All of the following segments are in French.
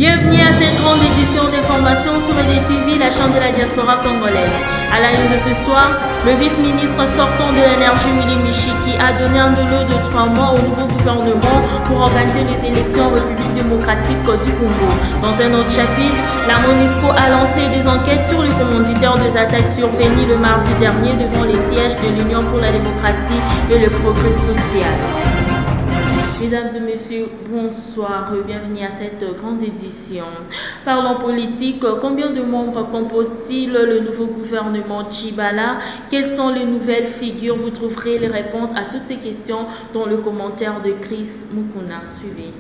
Bienvenue à cette grande édition d'information sur EDTV, la chaîne de la diaspora congolaise. À la une de ce soir, le vice-ministre sortant de l'énergie Willy Michiki a donné un délai de 3 mois au nouveau gouvernement pour organiser les élections en République démocratique du Congo. Dans un autre chapitre, la MONUSCO a lancé des enquêtes sur les commanditaires des attaques survenues le mardi dernier devant les sièges de l'Union pour la démocratie et le progrès social. Mesdames et messieurs, bonsoir, bienvenue à cette grande édition. Parlons politique, combien de membres compose-t-il le nouveau gouvernement Tshibala? Quelles sont les nouvelles figures? Vous trouverez les réponses à toutes ces questions dans le commentaire de Chris Mukuna. Suivez.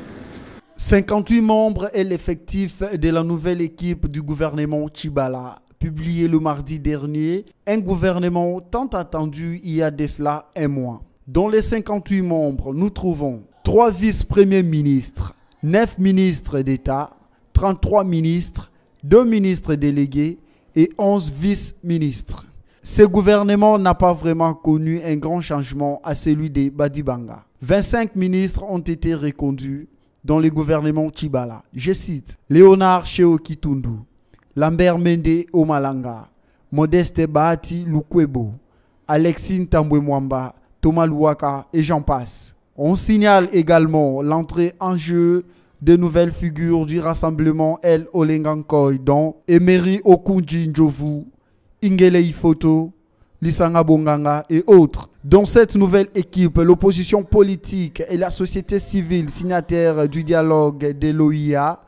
58 membres est l'effectif de la nouvelle équipe du gouvernement Tshibala. Publié le mardi dernier, un gouvernement tant attendu il y a de cela un mois. Dans les 58 membres, nous trouvons 3 vice-premiers ministres, 9 ministres d'État, 33 ministres, 2 ministres délégués et 11 vice-ministres. Ce gouvernement n'a pas vraiment connu un grand changement à celui de Badibanga. 25 ministres ont été reconduits dans le gouvernement Tshibala. Je cite Léonard Sheokitundu, Lambert Mende Omalanga, Modeste Bahati Lukwebo, Alexine Tambwe Mwamba, Thomas Louaka et j'en passe. On signale également l'entrée en jeu de nouvelles figures du rassemblement El Olengankoy dont Emery Okunji Njovu, Ingele Ifoto, Lisanga Bonganga et autres. Dans cette nouvelle équipe, l'opposition politique et la société civile signataires du dialogue de l'OIA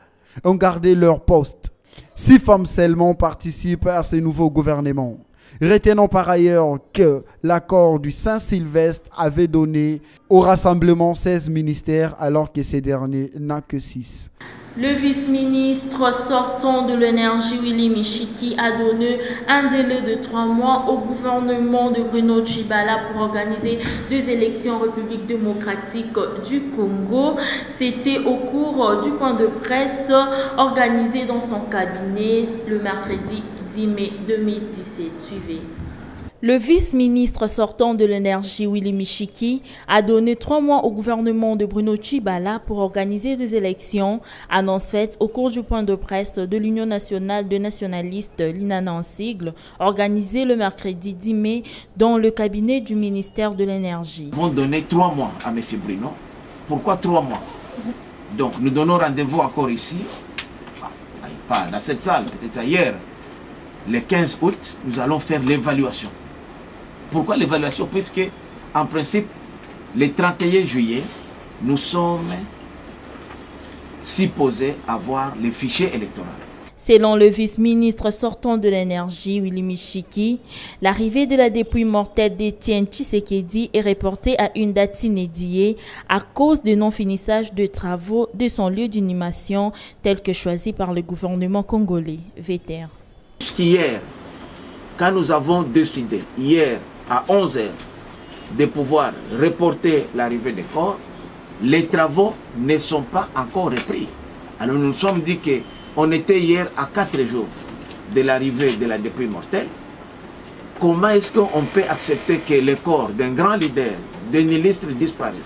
ont gardé leur poste. 6 femmes seulement participent à ce nouveau gouvernement. Retenons par ailleurs que l'accord du Saint-Sylvestre avait donné au rassemblement 16 ministères alors que ces derniers n'ont que 6. Le vice-ministre sortant de l'énergie Willy Michiki a donné un délai de 3 mois au gouvernement de Bruno Tshibala pour organiser 2 élections en République démocratique du Congo. C'était au cours du point de presse organisé dans son cabinet le mercredi 10 mai 2017. Suivez. Le vice-ministre sortant de l'énergie Willy Michiki a donné 3 mois au gouvernement de Bruno Tshibala pour organiser 2 élections, annonce faite au cours du point de presse de l'Union nationale de nationalistes, l'INANA en sigle, organisé le mercredi 10 mai dans le cabinet du ministère de l'énergie. Nous avons donné 3 mois à M. Bruno. Pourquoi 3 mois? Donc nous donnons rendez-vous encore ici, pas dans cette salle, peut-être ailleurs. Le 15 août, nous allons faire l'évaluation. Pourquoi l'évaluation? Puisque, en principe, le 31 juillet, nous sommes supposés avoir les fichiers électoraux. Selon le vice-ministre sortant de l'énergie, Willy Michiki, l'arrivée de la dépouille mortelle d'Étienne Tshisekedi est reportée à une date inédite à cause du non-finissage de travaux de son lieu d'inhumation tel que choisi par le gouvernement congolais. VTR. Hier, quand nous avons décidé, hier à 11 h, de pouvoir reporter l'arrivée des corps, les travaux ne sont pas encore repris. Alors nous nous sommes dit qu'on était hier à 4 jours de l'arrivée de la dépouille mortelle. Comment est-ce qu'on peut accepter que le corps d'un grand leader, d'un illustre disparu,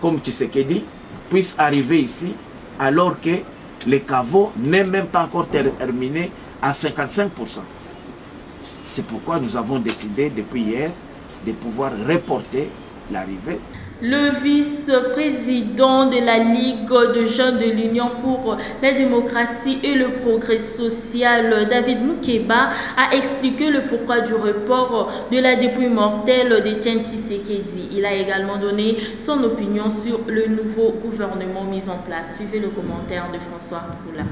comme Tshisekedi, puisse arriver ici alors que les travaux n'est même pas encore terminés à 55%. C'est pourquoi nous avons décidé depuis hier de pouvoir reporter l'arrivée. Le vice-président de la Ligue de jeunes de l'Union pour la démocratie et le progrès social, David Moukeba, a expliqué le pourquoi du report de la dépouille mortelle d'Étienne Tshisekedi. Il a également donné son opinion sur le nouveau gouvernement mis en place. Suivez le commentaire de François Poula.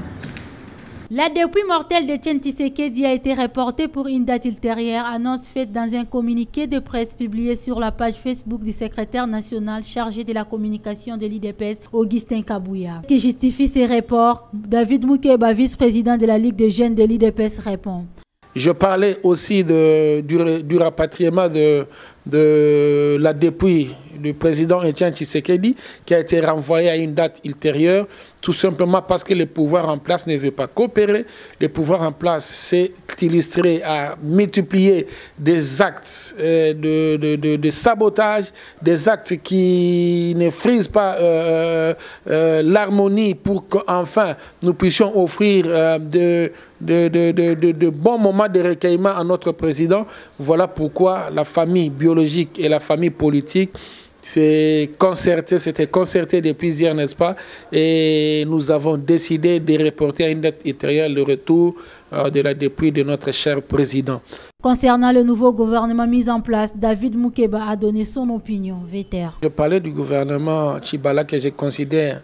La dépouille mortelle d'Étienne Tshisekedi a été reportée pour une date ultérieure, annonce faite dans un communiqué de presse publié sur la page Facebook du secrétaire national chargé de la communication de l'IDPS, Augustin Kabouya. Qui justifie ces reports, David Moukeba, vice-président de la Ligue des jeunes de l'IDPS, répond. Je parlais aussi du rapatriement de de la dépouille du président Etienne Tshisekedi, qui a été renvoyé à une date ultérieure, tout simplement parce que le pouvoir en place ne veut pas coopérer. Le pouvoir en place s'est illustré à multiplier des actes de sabotage, des actes qui ne frisent pas l'harmonie pour qu'enfin nous puissions offrir de bons moments de recueillement à notre président. Voilà pourquoi la famille biologique et la famille politique s'était concerté depuis hier, n'est-ce pas? Et nous avons décidé de reporter à une date ultérieure le retour de la dépouille de notre cher président. Concernant le nouveau gouvernement mis en place, David Moukeba a donné son opinion. Véter. Je parlais du gouvernement Tchibala que je considère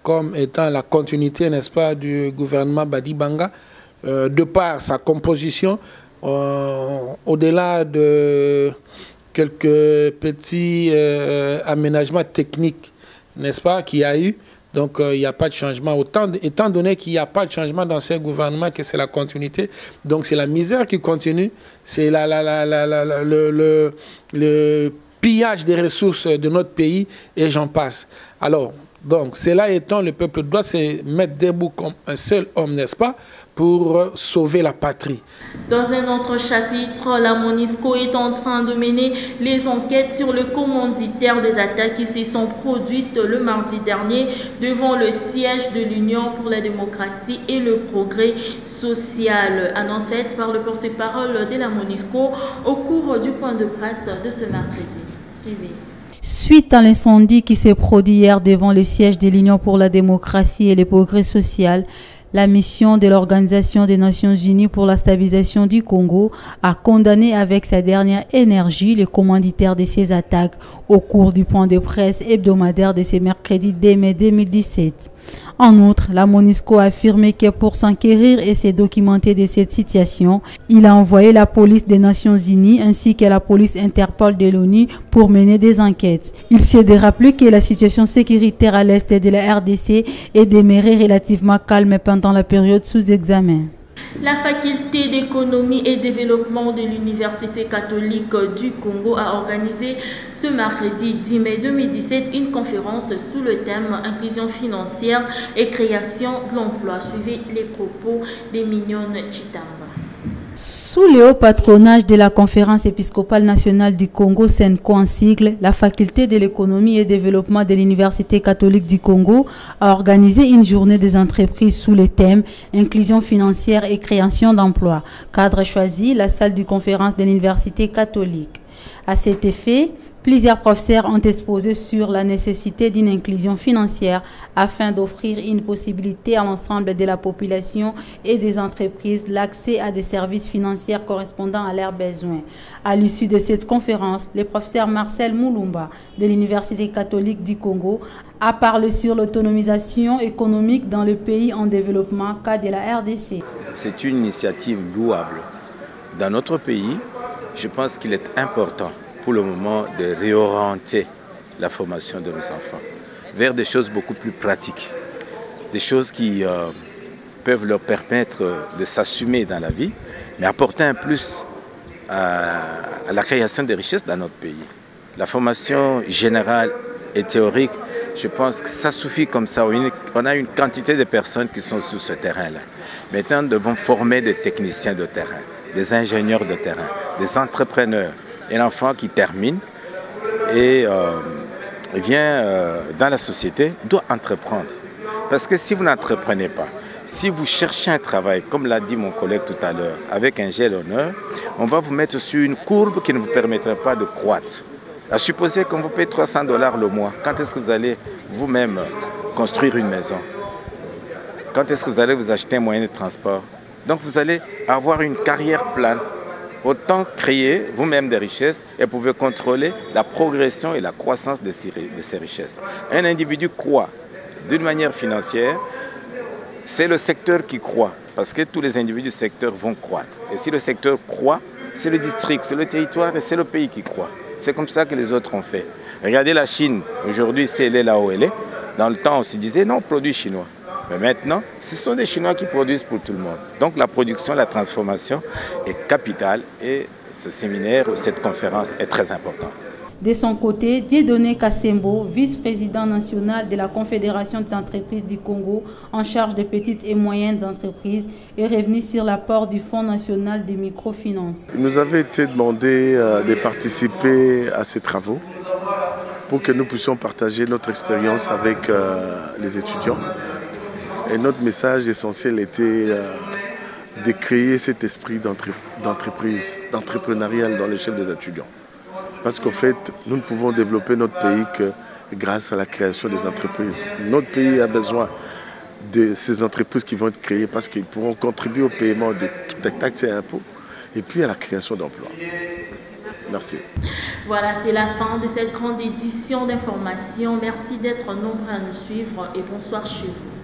comme étant la continuité, n'est-ce pas, du gouvernement Badibanga, de par sa composition, au-delà de quelques petits aménagements techniques, n'est-ce pas, qu'il y a eu. Donc, il n'y a pas de changement. Étant donné qu'il n'y a pas de changement dans ce gouvernement, que c'est la continuité, donc c'est la misère qui continue, c'est le pillage des ressources de notre pays, et j'en passe. Alors, donc, cela étant, le peuple doit se mettre debout comme un seul homme, n'est-ce pas, pour sauver la patrie. Dans un autre chapitre, la MONUSCO est en train de mener les enquêtes sur le commanditaire des attaques qui se sont produites le mardi dernier devant le siège de l'Union pour la démocratie et le progrès social. Annonce faite par le porte-parole de la MONUSCO au cours du point de presse de ce mercredi. Suivez. Suite à l'incendie qui s'est produit hier devant le siège de l'Union pour la démocratie et le progrès social, la mission de l'Organisation des Nations Unies pour la stabilisation du Congo a condamné avec sa dernière énergie les commanditaires de ces attaques au cours du point de presse hebdomadaire de ce mercredi 2 mai 2017. En outre, la MONUSCO a affirmé que pour s'enquérir et se documenter de cette situation, il a envoyé la police des Nations Unies ainsi que la police Interpol de l'ONU pour mener des enquêtes. Il s'est de rappeler que la situation sécuritaire à l'est de la RDC est demeurée relativement calme pendant la période sous examen. La faculté d'économie et développement de l'Université catholique du Congo a organisé ce mercredi 10 mai 2017 une conférence sous le thème inclusion financière et création de l'emploi. Suivez les propos de Mignonne Chitamba. Sous le haut patronage de la Conférence épiscopale nationale du Congo, SENCO en sigle, la faculté de l'économie et développement de l'Université catholique du Congo a organisé une journée des entreprises sous le thème inclusion financière et création d'emplois. Cadre choisi, la salle de conférence de l'Université catholique. À cet effet, plusieurs professeurs ont exposé sur la nécessité d'une inclusion financière afin d'offrir une possibilité à l'ensemble de la population et des entreprises l'accès à des services financiers correspondant à leurs besoins. À l'issue de cette conférence, le professeur Marcel Moulumba de l'Université catholique du Congo a parlé sur l'autonomisation économique dans le pays en développement cas de la RDC. C'est une initiative louable. Dans notre pays, je pense qu'il est important pour le moment de réorienter la formation de nos enfants vers des choses beaucoup plus pratiques, des choses qui peuvent leur permettre de s'assumer dans la vie, mais apporter un plus à la création des richesses dans notre pays. La formation générale et théorique, je pense que ça suffit comme ça. On a une quantité de personnes qui sont sur ce terrain-là. Maintenant, nous devons former des techniciens de terrain, des ingénieurs de terrain, des entrepreneurs. Un enfant qui termine et vient dans la société doit entreprendre. Parce que si vous n'entreprenez pas, si vous cherchez un travail, comme l'a dit mon collègue tout à l'heure, avec un gel honneur, on va vous mettre sur une courbe qui ne vous permettra pas de croître. À supposer qu'on vous paye $300 le mois, quand est-ce que vous allez vous-même construire une maison? Quand est-ce que vous allez vous acheter un moyen de transport? Donc vous allez avoir une carrière plane. Autant créer vous-même des richesses et pouvez contrôler la progression et la croissance de ces richesses. Un individu croît d'une manière financière, c'est le secteur qui croît, parce que tous les individus du secteur vont croître. Et si le secteur croît, c'est le district, c'est le territoire et c'est le pays qui croît. C'est comme ça que les autres ont fait. Regardez la Chine, aujourd'hui, si elle est là où elle est, dans le temps on se disait non, produit chinois. Mais maintenant, ce sont des Chinois qui produisent pour tout le monde. Donc la production, la transformation est capitale et ce séminaire ou cette conférence est très importante. De son côté, Dieudonné Kassembo, vice-président national de la Confédération des entreprises du Congo en charge des petites et moyennes entreprises, est revenu sur l'apport du Fonds national de microfinance. Il nous avait été demandé de participer à ces travaux pour que nous puissions partager notre expérience avec les étudiants. Et notre message essentiel était de créer cet esprit d'entreprise, d'entrepreneurial dans l'échelle des étudiants. Parce qu'en fait, nous ne pouvons développer notre pays que grâce à la création des entreprises. Notre pays a besoin de ces entreprises qui vont être créées parce qu'ils pourront contribuer au paiement de toutes les taxes et impôts et puis à la création d'emplois. Merci. Voilà, c'est la fin de cette grande édition d'information. Merci d'être nombreux à nous suivre et bonsoir chez vous.